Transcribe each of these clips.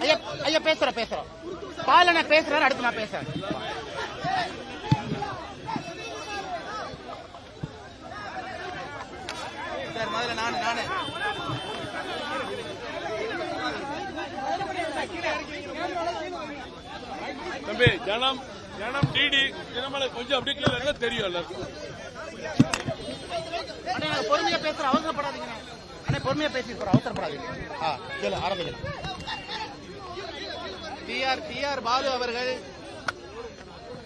ஐயா பேசுறோம் பால நான் பேசுறேன், அடுத்து நான் பேசுறேன். சார் முதல்ல நானு தம்பி ஜனம் டிடி தினமலை கொஞ்சம் அப்படி கிளியரா தெரியும் எல்லாருக்கும். பொறுமையா பேசுற, அவசரப்படாதீங்க. பொறுமையா பேசி அவசரப்படாதீங்க. ஆரம்பிங்க. டிஆர் பாலு அவர்கள்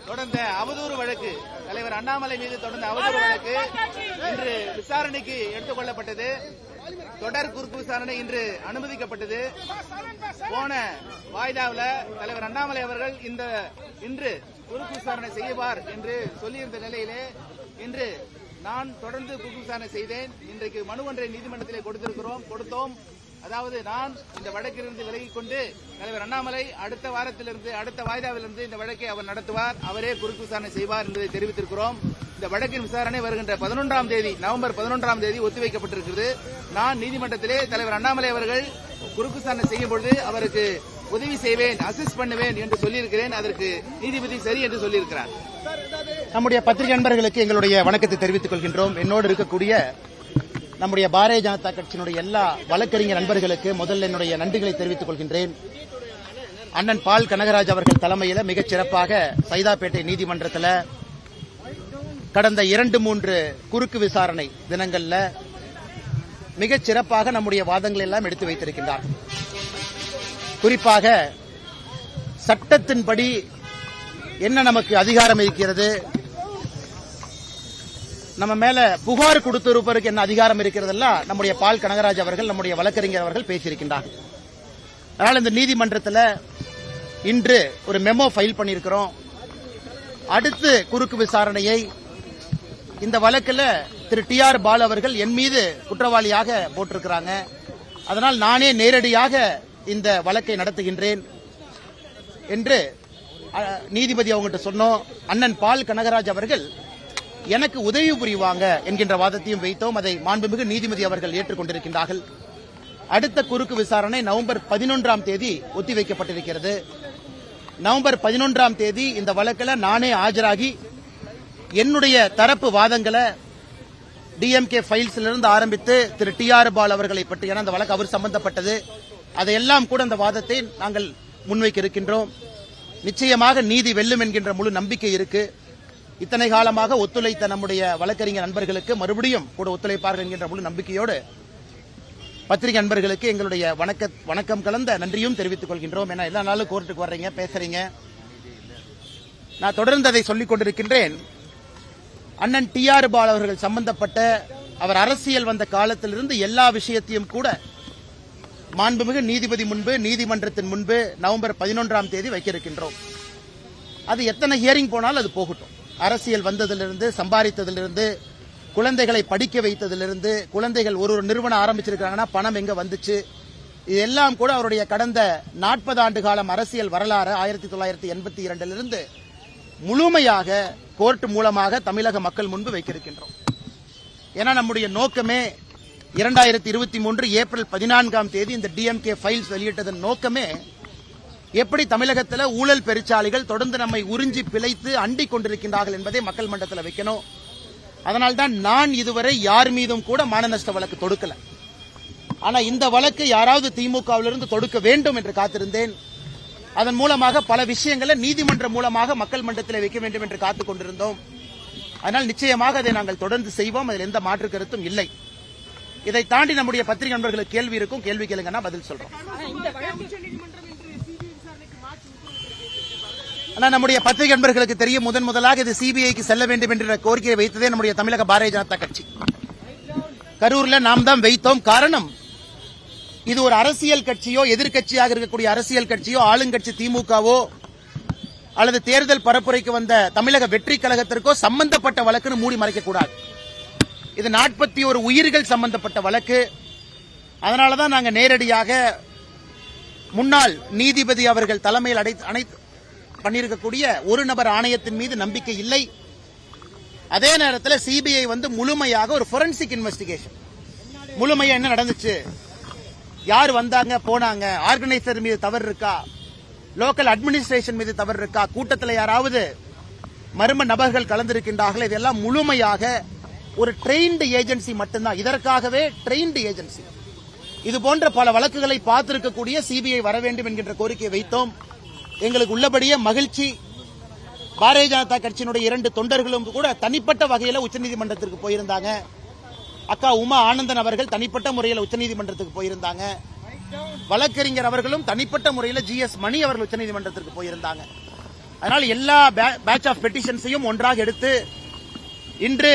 தொடர்ந்த அவதூறு வழக்கு, தலைவர் அண்ணாமலை மீது தொடர்ந்த அவதூறு வழக்கு இன்று விசாரணைக்கு எடுத்துக் கொள்ளப்பட்டது. தொடர் குறுக்கு விசாரணை இன்று அனுமதிக்கப்பட்டது. போன வாய்தாவில் தலைவர் அண்ணாமலை அவர்கள் இன்று குறுக்கு விசாரணை செய்வார் என்று சொல்லியிருந்த நிலையிலே இன்று நான் தொடர்ந்து குறுக்கு விசாரணை செய்தேன். இன்றைக்கு மனு ஒன்றை நீதிமன்றத்திலே கொடுத்தோம். அதாவது நான் இந்த வழக்கிலிருந்து விலகிக் கொண்டு தலைவர் அண்ணாமலை அடுத்த வாரத்திலிருந்து அடுத்த வாய்தாவிலிருந்து இந்த வழக்கை அவர் நடத்துவார், அவரே குறுக்கு விசாரணை செய்வார் என்பதை தெரிவித்திருக்கிறோம். இந்த வழக்கின் விசாரணை வருகின்ற 11ஆம் தேதி நவம்பர் 11ஆம் தேதி ஒத்திவைக்கப்பட்டிருக்கிறது. நான் நீதிமன்றத்திலே தலைவர் அண்ணாமலை அவர்கள் குறுக்கு விசாரணை செய்யும் பொழுது அவருக்கு உதவி செய்வேன், அசிஸ்ட் பண்ணுவேன் என்று சொல்லியிருக்கிறேன். அதற்கு நீதிபதி சரி என்று சொல்லியிருக்கிறார். நம்முடைய பத்திரிகை நண்பர்களுக்கு எங்களுடைய வணக்கத்தை தெரிவித்துக் கொள்கின்றோம். என்னோடு இருக்கக்கூடிய நம்முடைய பாரதிய ஜனதா கட்சியினுடைய எல்லா வழக்கறிஞர் நண்பர்களுக்கு முதல்ல என்னுடைய நன்றிகளை தெரிவித்துக் கொள்கின்றேன். அண்ணன் பால் கனகராஜ் அவர்கள் தலைமையில் மிகச் சிறப்பாக சைதாப்பேட்டை நீதிமன்றத்தில் கடந்த 2-3 குறுக்கு விசாரணை தினங்கள்ல மிகச் சிறப்பாக நம்முடைய வாதங்களை எல்லாம் எடுத்து வைத்திருக்கின்றார். குறிப்பாக சட்டத்தின்படி என்ன நமக்கு அதிகாரம் இருக்கிறது, நம்ம மேல புகார் கொடுத்திருப்பதற்கு என்ன அதிகாரம் இருக்கிறதெல்லாம் நம்முடைய பால் கனகராஜ் அவர்கள், நம்முடைய வழக்கறிஞர் அவர்கள் பேசியிருக்கின்றார். அதனால் இந்த நீதிமன்றத்தில் இன்று ஒரு மெமோ ஃபைல் பண்ணியிருக்கிறோம். அடுத்து குறுக்கு விசாரணையை இந்த வழக்கில் திரு டிஆர் பாலு அவர்கள் என் மீது குற்றவாளியாக போட்டிருக்கிறாங்க. அதனால் நானே நேரடியாக இந்த வழக்கை நடத்துகின்றேன் என்று நீதிபதி அவங்ககிட்ட சொன்னோம். அண்ணன் பால் கனகராஜ் அவர்கள் எனக்கு உதவி புரிவாங்க என்கின்ற வாதத்தையும் வைத்தோம். அதை மாண்புமிகு நீதிபதி அவர்கள் ஏற்றுக்கொண்டிருக்கின்றார்கள். அடுத்த குறுக்கு விசாரணை நவம்பர் 11ஆம் தேதி ஒத்திவைக்கப்பட்டிருக்கிறது. நவம்பர் 11ஆம் தேதி இந்த வழக்கில் நானே ஆஜராகி என்னுடைய தரப்பு வாதங்களை டிஎம்கே ஃபைல்ஸிலிருந்து ஆரம்பித்து திரு டிஆர் பால் அவர்களை பற்றி, அந்த வழக்கு அவர் சம்பந்தப்பட்டது, அதையெல்லாம் கூட அந்த வாதத்தை நாங்கள் முன்வைக்க இருக்கின்றோம். நிச்சயமாக நீதி வெல்லும் என்கின்ற முழு நம்பிக்கை இருக்கு. இத்தனை காலமாக ஒத்துழைத்த நம்முடைய வழக்கறிஞர் நண்பர்களுக்கு மறுபடியும் கூட ஒத்துழைப்பார்கள் என்கின்ற முழு நம்பிக்கையோடு பத்திரிகை நண்பர்களுக்கு எங்களுடைய வணக்கம் கலந்த நன்றியும் தெரிவித்துக் கொள்கின்றோம். ஏன்னா எல்லா நாளும் கோர்ட்டுக்கு வர்றீங்க, பேசுறீங்க. நான் தொடர்ந்து அதை சொல்லிக் கொண்டிருக்கின்றேன். அண்ணன் டிஆர் பால் அவர்கள் சம்பந்தப்பட்ட அவர் அரசியல் வந்த காலத்திலிருந்து எல்லா விஷயத்தையும் கூட மாண்புமிகு நீதிபதி முன்பு, நீதிமன்றத்தின் முன்பு நவம்பர் 11ஆம் தேதி வைக்க இருக்கின்றோம். அது எத்தனை ஹியரிங் போனாலும் அது போகட்டும். அரசியல் வந்ததிலிருந்து, சம்பாதித்ததிலிருந்து, குழந்தைகளை படிக்க வைத்ததிலிருந்து, குழந்தைகள் ஒரு நிறுவனம் ஆரம்பிச்சிருக்காங்கன்னா பணம் எங்க வந்துச்சு, இதெல்லாம் கூட அவருடைய கடந்த 40 ஆண்டு காலம் அரசியல் வரலாறு 1982 முழுமையாக கோர்ட் மூலமாக தமிழக மக்கள் முன்பு வைக்க இருக்கின்றோம். ஏன்னா நம்முடைய நோக்கமே 2023 ஏப்ரல் 14ஆம் தேதி இந்த டிஎம்கே ஃபைல்ஸ் வெளியிட்டதன் நோக்கமே எப்படி தமிழகத்தில் ஊழல் பெருச்சாளிகள் தொடர்ந்து நம்மை உறிஞ்சி பிழைத்து அண்டிக் கொண்டிருக்கின்றார்கள் என்பதை மக்கள் மன்றத்தில் வைக்கணும். அதனால்தான் நான் இதுவரை யார் மீதும் கூட மான நஷ்ட வழக்கு தொடுக்கல. ஆனா இந்த வழக்கு யாராவது திமுகவிலிருந்து தொடுக்க வேண்டும் என்று காத்திருந்தேன். அதன் மூலமாக பல விஷயங்களை நீதிமன்றம் மூலமாக மக்கள் மன்றத்தில் வைக்க வேண்டும் என்று காத்துக் கொண்டிருந்தோம். அதனால் நிச்சயமாக அதை நாங்கள் தொடர்ந்து செய்வோம். அதில் எந்த மாற்று கருத்தும் இல்லை. இதை தாண்டி நம்முடைய பத்திரிகை நண்பர்களுக்கு கேள்வி இருக்கும், கேள்வி கேளுங்கன்னா பதில் சொல்றோம். ஆனா நம்முடைய பத்திரிகை நண்பர்களுக்கு தெரியும், முதலாக இது சிபிஐக்கு செல்ல வேண்டும் என்ற கோரிக்கையை வைத்ததே நம்முடைய தமிழக பாரதிய ஜனதா கட்சி. கரூர்ல நாம் தான் வைத்தோம். காரணம், இது ஒரு அரசியல் கட்சியோ, எதிர்கட்சியாக இருக்கக்கூடிய அரசியல் கட்சியோ, ஆளுங்கட்சி திமுகவோ அல்லது தேர்தல் பரப்புரைக்கு வந்த தமிழக வெற்றி கழகத்திற்கோ சம்பந்தப்பட்ட வழக்குன்னு மூடி மறைக்கக்கூடாது. இது 41 உயிர்கள் சம்பந்தப்பட்ட வழக்கு. அதனாலதான் நாங்க நேரடியாக முன்னாள் நீதிபதி அவர்கள் தலைமையில் பண்ணியிருக்கக்கூடிய ஒரு நபர் ஆணையத்தின் மீது நம்பிக்கை இல்லை. அதே நேரத்தில் சிபிஐ முழுமையாக ஒரு ஃபோரன்சிக் இன்வெஸ்டிகேஷன், முழுமையா என்ன நடந்துச்சு, யார் வந்தாங்க போனாங்க, ஆர்கனைசர் மீது தவறு இருக்கா, லோக்கல் அட்மினிஸ்ட்ரேஷன் மீது தவறு இருக்கா, கூட்டத்தில் யாராவது மர்ம நபர்கள் கலந்திருக்கின்றார்கள், இதெல்லாம் முழுமையாக ஒரு ட்ரெயின்டு ஏஜென்சி மட்டும்தான். இதற்காகவே ட்ரெயின்டு ஏஜென்சி. இது போன்ற பல வழக்குகளை பார்த்திருக்கக்கூடிய சிபிஐ வர வேண்டும் என்கின்ற கோரிக்கையை வைத்தோம். எங்களுக்கு உள்ளபடியே மகிழ்ச்சி. பாரதிய ஜனதா கட்சியினுடைய 2 தொண்டர்களும் கூட தனிப்பட்ட வகையில் உச்சநீதிமன்றத்திற்கு போயிருந்தாங்க. அக்கா உமா ஆனந்தன் அவர்கள் தனிப்பட்ட முறையில் உச்சநீதிமன்றத்துக்கு போயிருந்தாங்க. வழக்கறிஞர் அவர்களும் தனிப்பட்ட முறையில் ஜிஎஸ் மணி அவர்கள் உச்சநீதிமன்றத்திற்கு போயிருந்தாங்க. அதனால் எல்லா பேட்ச் ஆஃப் பெட்டிஷன்ஸையும் ஒன்றாக எடுத்து இன்று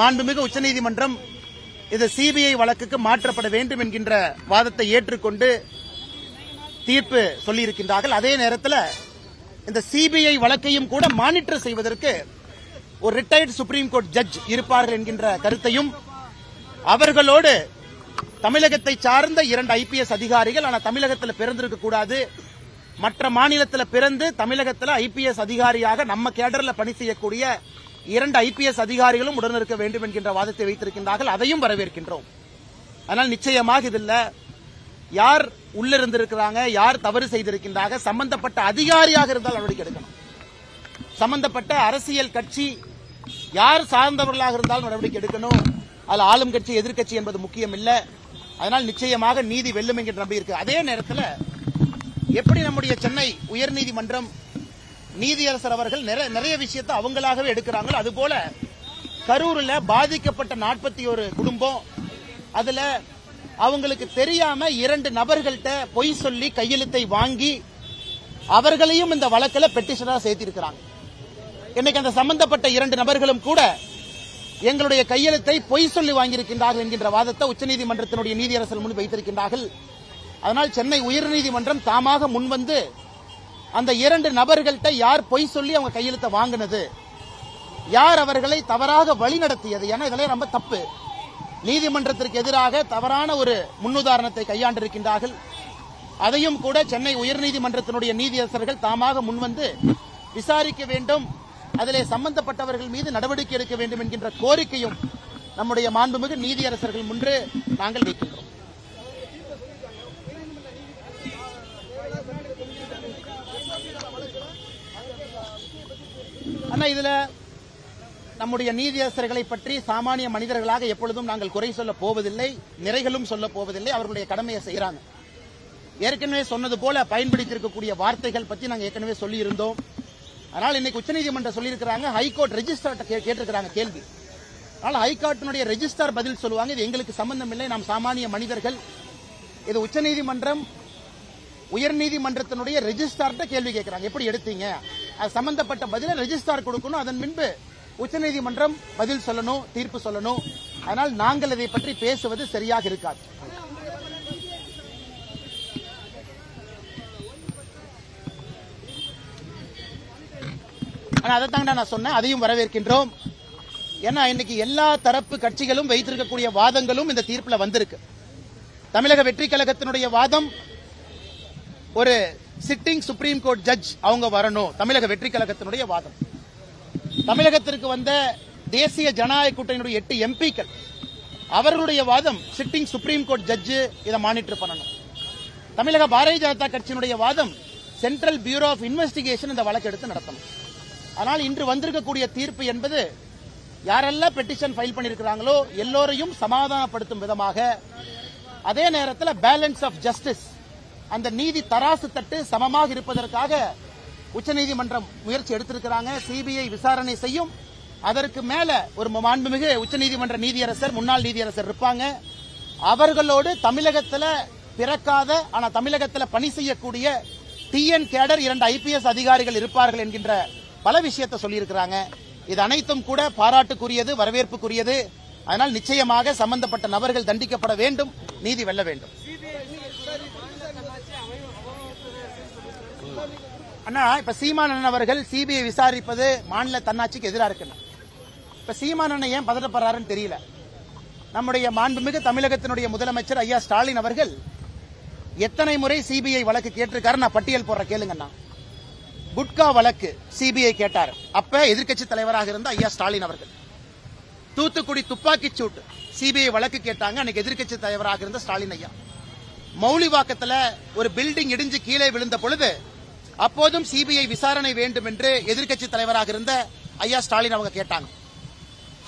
மாண்புமிகு உச்சநீதிமன்றம் இது சிபிஐ வழக்குக்கு மாற்றப்பட வேண்டும் என்கின்ற வாதத்தை ஏற்றுக்கொண்டு தீர்ப்பு சொல்லியிருக்கின்றார்கள். அதே நேரத்தில் இந்த சிபிஐ வழக்கையும் கூட மானிட்டர் செய்வதற்கு ஒரு ரிட்டையர்டு சுப்ரீம் கோர்ட் ஜட்ஜ் இருப்பார்கள் என்கின்ற கருத்தையும், அவர்களோடு தமிழகத்தை சார்ந்த 2 ஐபிஎஸ் அதிகாரிகள், ஆனால் தமிழகத்தில் பிறந்திருக்க கூடாது, மற்ற மாநிலத்தில் பிறந்து தமிழகத்தில் ஐபிஎஸ் அதிகாரியாக நம்ம கேடர்ல பணி செய்யக்கூடிய 2 ஐபிஎஸ் அதிகாரிகளும் உடனிருக்க வேண்டும் என்கின்ற வாதத்தை வைத்திருக்கின்றார்கள். அதையும் வரவேற்கின்றோம். ஆனால் நிச்சயமாக இதில் யார் உள்ளிருந்திருக்கிறாங்க, யார் தவறு செய்திருக்கின்றாங்க, சம்பந்தப்பட்ட அதிகாரியாக இருந்தால் நடவடிக்கை எடுக்கணும். சம்பந்தப்பட்ட அரசியல் கட்சி யார் சார்ந்தவர்களாக இருந்தாலும் நடவடிக்கை எடுக்கணும். அதில் ஆளும் கட்சி எதிர்கட்சி என்பது முக்கியம் இல்லை. அதனால் நிச்சயமாக நீதி வெல்லும் என்கிற நம்பி இருக்கு. அதே நேரத்தில் எப்படி நம்முடைய சென்னை உயர்நீதிமன்றம் நீதியரசர் அவர்கள் நிறைய விஷயத்தை அவங்களாகவே எடுக்கிறாங்களோ, அதுபோல கரூரில் பாதிக்கப்பட்ட 41 குடும்பம், அதுல அவங்களுக்கு தெரியாம 2 நபர்கள்ட்ட பொய் சொல்லி கையெழுத்தை வாங்கி அவர்களையும் இந்த வழக்கில் பெட்டிஷனா சேர்த்திருக்கிறாங்க. இன்னைக்கு அந்த சம்பந்தப்பட்ட 2 நபர்களும் கூட எங்களுடைய கையெழுத்தை பொய் சொல்லி வாங்கியிருக்கின்றார்கள் என்கின்ற வாதத்தை உச்சநீதிமன்றத்தினுடைய நீதியரசர் முன் வைத்திருக்கின்றார்கள். அதனால் சென்னை உயர்நீதிமன்றம் தாமாக முன்வந்து அந்த 2 நபர்கள்ட்ட யார் பொய் சொல்லி அவங்க கையெழுத்தை வாங்கினது, யார் அவர்களை தவறாக வழிநடத்தியது, ஏன்னா இதெல்லாம் ரொம்ப தப்பு. நீதிமன்றத்திற்கு எதிராக தவறான ஒரு முன்னுதாரணத்தை கையாண்டிருக்கின்றார்கள். அதையும் கூட சென்னை உயர்நீதிமன்றத்தினுடைய நீதியரசர்கள் தாமாக முன்வந்து விசாரிக்க வேண்டும், அதிலே சம்பந்தப்பட்டவர்கள் மீது நடவடிக்கை எடுக்க வேண்டும் என்கின்ற கோரிக்கையும் நம்முடைய மாண்புமிகு நீதியரசர்கள் முன்பு நாங்கள் வைக்கின்றோம். ஆனா இதுல நம்முடைய நீதியரசர்களை பற்றி சாமானிய மனிதர்களாக எப்பொழுதும் நாங்கள் குறை சொல்ல போவதில்லை, நிறைகளும் சொல்ல போவதில்லை. அவர்களுடைய கடமையை செய்யறாங்க. ஏற்கனவே சொன்னது போல பயன்படுத்தியிருக்கக்கூடிய வார்த்தைகள் பற்றி நாங்கள் ஏற்கனவே சொல்லி இருந்தோம். ஆனால் இன்னைக்கு உச்சநீதிமன்றம் சொல்லியிருக்கிறாங்க, ஹைகோர்ட் ரெஜிஸ்டர் கேட்டிருக்கிறாங்க கேள்வி. ஆனால் ஹைகோர்ட்டினுடைய ரெஜிஸ்டார் பதில் சொல்லுவாங்க, இது எங்களுக்கு சம்பந்தம் இல்லை, நாம் சாமானிய மனிதர்கள். இது உச்சநீதிமன்றம் உயர்நீதிமன்றத்தினுடைய ரெஜிஸ்டார்ட்ட கேள்வி கேட்கிறாங்க, எப்படி எடுத்தீங்க, அது சம்பந்தப்பட்ட பதில ரெஜிஸ்டார் கொடுக்கணும், அதன் பின்பு உச்சநீதிமன்றம் பதில் சொல்லணும், தீர்ப்பு சொல்லணும். அதனால் நாங்கள் இதை பற்றி பேசுவது சரியாக இருக்காது. ஆனா அதைத்தாங்க நான் சொன்னேன், அதையும் வரவேற்கின்றோம். ஏன்னா இன்னைக்கு எல்லா தரப்பு கட்சிகளும் வைத்திருக்கக்கூடிய வாதங்களும் இந்த தீர்ப்புல வந்திருக்கு. தமிழக வெற்றி கழகத்தினுடைய வாதம், ஒரு சிட்டிங் சுப்ரீம் கோர்ட் ஜட்ஜ் அவங்க வரணும், தமிழக வெற்றி கழகத்தினுடைய வாதம். தமிழகத்திற்கு வந்த தேசிய ஜனநாயக கூட்டணியுடைய 8 எம்பிக்கள் அவர்களுடைய வாதம், சிட்டிங் சுப்ரீம் கோர்ட் ஜட்ஜ் இதை மானிட்டர் பண்ணணும். தமிழக பாரதிய ஜனதா கட்சியினுடைய வாதம், சென்ட்ரல் பியூரோ ஆஃப் இன்வெஸ்டிகேஷன் இந்த வழக்கு எடுத்து நடத்தணும். ஆனால் இன்று வந்திருக்கக்கூடிய தீர்ப்பு என்பது யாரெல்லாம் பெட்டிஷன் ஃபைல் பண்ணியிருக்கிறாங்களோ எல்லோரையும் சமாதானப்படுத்தும் விதமாக, அதே நேரத்தில் பேலன்ஸ் ஆஃப் ஜஸ்டிஸ், அந்த நீதி தராசு தட்டு சமமாக இருப்பதற்காக உச்சநீதிமன்றம் முயற்சி எடுத்திருக்கிறாங்க. சிபிஐ விசாரணை செய்யும். அதற்கு மேல ஒரு மாண்புமிகு உச்சநீதிமன்ற நீதியரசர், முன்னாள் நீதியரசர் இருப்பாங்க. அவர்களோடு தமிழகத்தில் பிறக்காத ஆனா தமிழகத்தில் பணி செய்யக்கூடிய டிஎன் கேடர் 2 ஐபிஎஸ் அதிகாரிகள் இருப்பார்கள் என்கின்ற பல விஷயத்தை சொல்லியிருக்கிறாங்க. இது அனைத்தும் கூட பாராட்டுக்குரியது, வரவேற்புக்குரியது. அதனால் நிச்சயமாக சம்பந்தப்பட்ட நபர்கள் தண்டிக்கப்பட வேண்டும், நீதி வெல்ல வேண்டும். அண்ணா, இப்ப சீமானன் அவர்கள் சிபிஐ விசாரிப்பது மாநில தன்னாட்சிக்கு எதிராக இருக்குண்ணா. இப்ப சீமானன் ஏன் பதட்டப்படுறாருன்னு தெரியல. நம்முடைய மாண்புமிகு தமிழகத்தினுடைய முதலமைச்சர் ஐயா ஸ்டாலின் அவர்கள் எத்தனை முறை சிபிஐ வழக்கு கேட்டிருக்காரு, நான் பட்டியல் போடுற கேளுங்கண்ணா. குட்கா வழக்கு சிபிஐ கேட்டார், அப்ப எதிர்க்கட்சி தலைவராக இருந்த ஐயா ஸ்டாலின் அவர்கள். தூத்துக்குடி துப்பாக்கி சூட்டு சிபிஐ வழக்கு கேட்டாங்க, அன்னைக்கு எதிர்க்கட்சி தலைவராக இருந்த ஸ்டாலின் ஐயா. மௌலிவாக்கத்துல ஒரு பில்டிங் இடிஞ்சு கீழே விழுந்த பொழுது அப்போதும் சிபிஐ விசாரணை வேண்டும் என்று எதிர்க்கட்சி தலைவராக இருந்த ஐயா ஸ்டாலின் அவங்க கேட்டாங்க.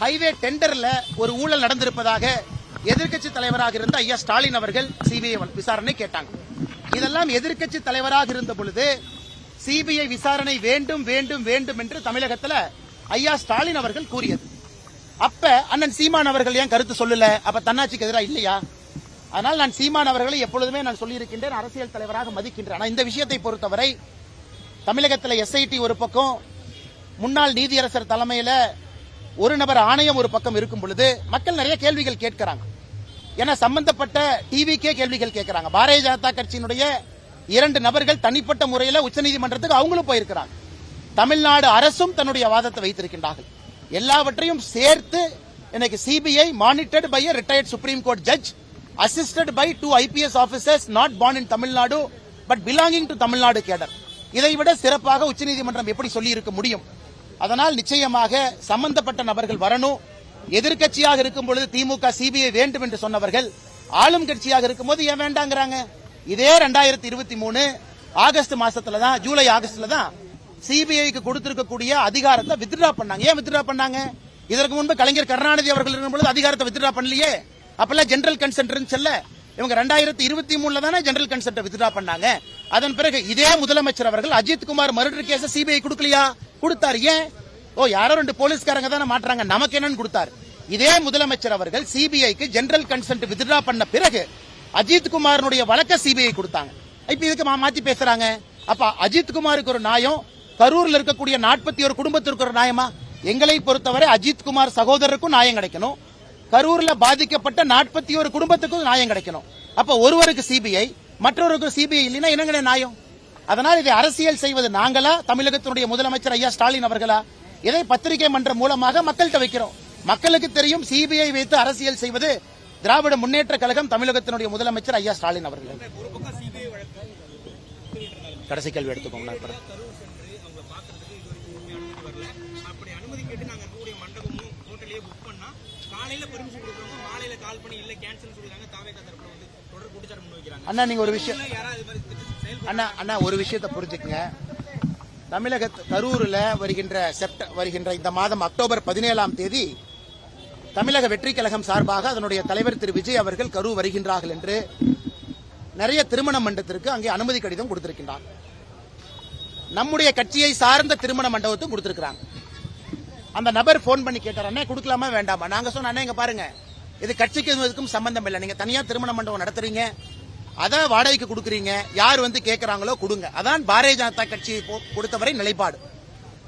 ஹைவே டெண்டர்ல ஒரு ஊழல் நடந்திருப்பதாக எதிர்க்கட்சி தலைவராக இருந்த ஐயா ஸ்டாலின் அவர்கள் சிபிஐ விசாரணை கேட்டாங்க. இதெல்லாம் எதிர்க்கட்சி தலைவராக இருந்த பொழுது சிபிஐ விசாரணை வேண்டும் வேண்டும் வேண்டும் என்று தமிழகத்தில் ஐயா ஸ்டாலின் அவர்கள் கூறியது. அப்ப அண்ணன் சீமான் அவர்கள் ஏன் கருத்து சொல்லல? அப்ப தன்னாட்சிக்கு எதிராக இல்லையா? அதனால் நான் சீமான் அவர்களை எப்பொழுதுமே நான் சொல்லியிருக்கின்றேன், அரசியல் தலைவராக மதிக்கின்றேன். ஆனால் இந்த விஷயத்தை பொறுத்தவரை தமிழகத்தில் எஸ்ஐடி ஒரு பக்கம், முன்னாள் நீதியரசர் தலைமையில ஒரு நபர் ஆணையம் ஒரு பக்கம் இருக்கும் பொழுது மக்கள் நிறைய கேள்விகள் கேட்கிறாங்க. ஏன்னா சம்பந்தப்பட்ட டிவிக்கே கேள்விகள் கேட்கிறாங்க. பாரதிய ஜனதா கட்சியினுடைய 2 நபர்கள் தனிப்பட்ட முறையில் உச்சநீதிமன்றத்துக்கு அவங்களும் போயிருக்கிறாங்க. தமிழ்நாடு அரசும் தன்னுடைய வாதத்தை வைத்திருக்கின்றார்கள். எல்லாவற்றையும் சேர்த்து எனக்கு CBI monitored by a retired Supreme Court judge assisted by 2 IPS officers not born in Tamil Nadu but belonging to Tamil Nadu cadre. இதைவிட சிறப்பாக உச்சநீதிமன்றம் எப்படி சொல்லி இருக்க முடியும்? அதனால் நிச்சயமாக சம்பந்தப்பட்ட நபர்கள் வரணும். எதிர்க்கட்சியாக இருக்கும் பொழுது திமுக சிபிஐ வேண்டும் என்று சொன்னவர்கள் ஆளும் கட்சியாக இருக்கும்போது ஏன் வேண்டாங்கிறாங்க? இதே 2023 ஆகஸ்ட் மாசத்துல தான், ஜூலை ஆகஸ்ட்ல தான் சிபிஐக்கு கொடுத்திருக்கக்கூடிய அதிகாரத்தை வித்ட்ரா பண்ணாங்க. ஏன் வித்ட்ரா பண்ணாங்க? இதற்கு முன்பு கலைஞர் கருணாநிதி அவர்கள் இருக்கும் பொழுது அதிகாரத்தை வித்ட்ரா பண்ணலையே. அப்பெல்லாம் ஜெனரல் கன்சென்ட் இருந்துச்சுல்ல. இவங்க 2023 தானே ஜெனரல் கன்சென்ட் வித்ட்ரா பண்ணாங்க. அதன் பிறகு இதே முதலமைச்சர் அவர்கள் Ajith Kumar murder case CBI கொடுக்கலையா? கொடுத்தார். ஏன்? யாரோ 2 போலீஸ்காரங்க தானே மாற்றாங்க, நமக்கு என்னன்னு கொடுத்தார். இதே முதலமைச்சர் அவர்கள் சிபிஐக்கு ஜெனரல் கன்சென்ட் வித்ட்ரா பண்ண பிறகு அஜித் குமாரனுடைய வழக்க சிபிஐ கொடுத்தாங்க. இப்ப இதுக்கு மாத்தி பேசுறாங்க. அப்ப அஜித் குமாருக்கு ஒரு நியாயம், கரூர்ல இருக்கக்கூடிய 41 குடும்பத்திற்கு ஒரு நியாயமா? எங்களை பொறுத்தவரை அஜித் குமார் சகோதரருக்கும் நியாயம் கிடைக்கணும், கரூர்ல பாதிக்கப்பட்ட 41 குடும்பத்துக்கும் நியாயம் கிடைக்கணும். அப்ப ஒருவருக்கு சிபிஐ, மற்றொருக்கு சிபிஐ இல்லைன்னா என்னங்க நியாயம்? அதனால் இதை அரசியல் செய்வது நாங்களா, தமிழகத்தினுடைய முதலமைச்சர் ஐயா ஸ்டாலின் அவர்களா? இதை பத்திரிகை மன்றம் மூலமாக மக்கள்கிட்ட வைக்கிறோம். மக்களுக்கு தெரியும் சிபிஐ வைத்து அரசியல் செய்வது திராவிட முன்னேற்ற கழகம், தமிழகத்தினுடைய முதலமைச்சர் ஐயா ஸ்டாலின் அவர்கள். கடைசி கேள்வி எடுத்துக்கோங்க. அண்ணா நீங்க ஒரு விஷயம், அண்ணா ஒரு விஷயத்தை புரிஞ்சுக்கங்க. தமிழக கரூரில் வருகின்ற இந்த மாதம் அக்டோபர் 17ஆம் தேதி தமிழக வெற்றி கழகம் சார்பாக அதனுடைய தலைவர் திரு விஜய் அவர்கள் கரூர் வருகின்றார்கள் என்று நிறைய திருமண மண்டபத்திற்கு அங்கே அனுமதி கடிதம் கொடுத்திருக்கின்றார். நம்முடைய கட்சியை சார்ந்த திருமண மண்டபத்தும் கொடுத்திருக்கிறாங்க. அந்த நபர் போன் பண்ணி கேட்டார், அண்ணே கொடுக்கலாமா வேண்டாமா? நாங்க சொன்ன, அண்ணே இங்க பாருங்க, இது கட்சிக்கு இதுக்கும் சம்பந்தம் இல்லை. நீங்க தனியா திருமண மண்டபம் நடத்துறீங்க, அத வாடகைக்கு கொடுக்குறீங்க, யார் வந்து கேட்கறாங்களோ கொடுங்க. அதான் பாரதிய ஜனதா கட்சியை பொறுத்தவரை நிலைப்பாடு.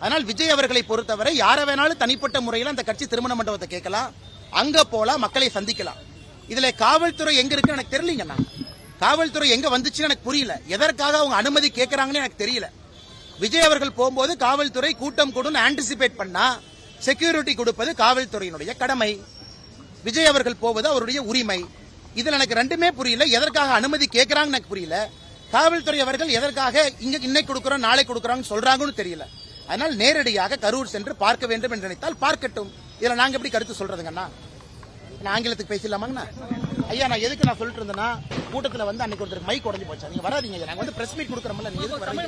அதனால் விஜய் அவர்களை பொறுத்தவரை யார வேணாலும் தனிப்பட்ட முறையில் அந்த கட்சி திருமண மண்டபத்தை கேட்கலாம், அங்க போலாம், மக்களை சந்திக்கலாம். இதுல காவல்துறை எங்க இருக்கு எனக்கு தெரியலங்கண்ணா. காவல்துறை எங்க வந்துச்சுன்னு எனக்கு புரியல. எதற்காக அவங்க அனுமதி கேட்கறாங்கன்னு எனக்கு தெரியல. விஜய் அவர்கள் போகும்போது காவல்துறை கூட்டம் கூடும் ஆன்டிசிபேட் பண்ணா செக்யூரிட்டி கொடுப்பது காவல்துறையினுடைய கடமை. விஜய் அவர்கள் போவது அவருடைய உரிமை. இதுல எனக்கு ரெண்டுமே புரியல. எதற்காக அனுமதி கேட்கறாங்கன்னு எனக்கு புரியல. காவல்துறை அவர்கள் எதற்காக இன்னைக்கு கொடுக்கறோம் நாளை கொடுக்கறாங்கன்னு சொல்றாங்கன்னு தெரியல. அதனால் நேரடியாக கரூர் சென்று பார்க்க வேண்டும் என்று நினைத்தால் பார்க்கட்டும். இதுல நாங்க எப்படி கருத்து சொல்றதுங்கண்ணா? ஆங்கிலத்துக்கு பேசலாமாங்கண்ணா? ஐயா நான் எதுக்கு நான் சொல்லிட்டு இருந்தேன்னா, கூட்டத்தில் வந்து அன்னைக்கு ஒருத்தருக்கு மைக் உடஞ்சு போச்சா, நீங்க வராதீங்க, நாங்க வந்து பிரஸ் மீட் கொடுக்குறோம்ல, நீங்க எதுக்கு வராதீங்க?